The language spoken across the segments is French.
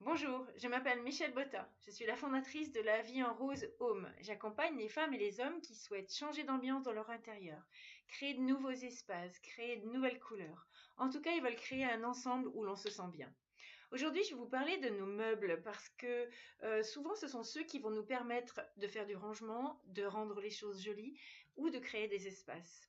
Bonjour, je m'appelle Michèle Botta. Je suis la fondatrice de La Vie en Rose Home. J'accompagne les femmes et les hommes qui souhaitent changer d'ambiance dans leur intérieur, créer de nouveaux espaces, créer de nouvelles couleurs. En tout cas, ils veulent créer un ensemble où l'on se sent bien. Aujourd'hui, je vais vous parler de nos meubles parce que souvent, ce sont ceux qui vont nous permettre de faire du rangement, de rendre les choses jolies ou de créer des espaces.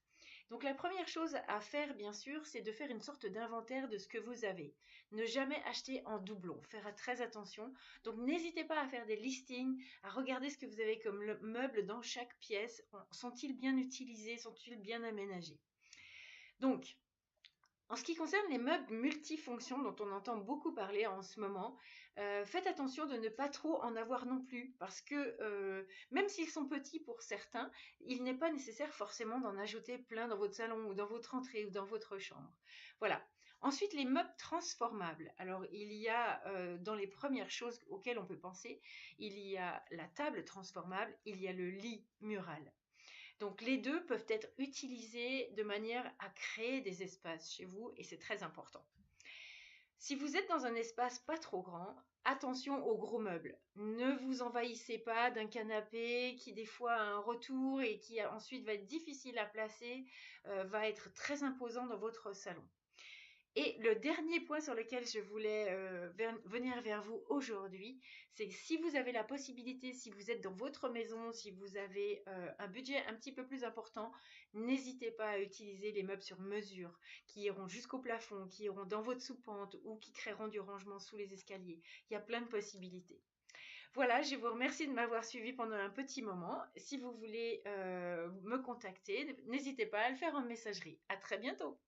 Donc la première chose à faire, bien sûr, c'est de faire une sorte d'inventaire de ce que vous avez. Ne jamais acheter en doublon, faire très attention. Donc n'hésitez pas à faire des listings, à regarder ce que vous avez comme meubles dans chaque pièce. Sont-ils bien utilisés? Sont-ils bien aménagés? Donc, en ce qui concerne les meubles multifonctions dont on entend beaucoup parler en ce moment, faites attention de ne pas trop en avoir non plus parce que même s'ils sont petits pour certains, il n'est pas nécessaire forcément d'en ajouter plein dans votre salon ou dans votre entrée ou dans votre chambre. Voilà. Ensuite, les meubles transformables. Alors, il y a dans les premières choses auxquelles on peut penser, il y a la table transformable, il y a le lit mural. Donc les deux peuvent être utilisés de manière à créer des espaces chez vous et c'est très important. Si vous êtes dans un espace pas trop grand, attention aux gros meubles. Ne vous envahissez pas d'un canapé qui des fois a un retour et qui ensuite va être difficile à placer, va être très imposant dans votre salon. Et le dernier point sur lequel je voulais venir vers vous aujourd'hui, c'est que si vous avez la possibilité, si vous êtes dans votre maison, si vous avez un budget un petit peu plus important, n'hésitez pas à utiliser les meubles sur mesure qui iront jusqu'au plafond, qui iront dans votre soupente ou qui créeront du rangement sous les escaliers. Il y a plein de possibilités. Voilà, je vous remercie de m'avoir suivi pendant un petit moment. Si vous voulez me contacter, n'hésitez pas à le faire en messagerie. À très bientôt.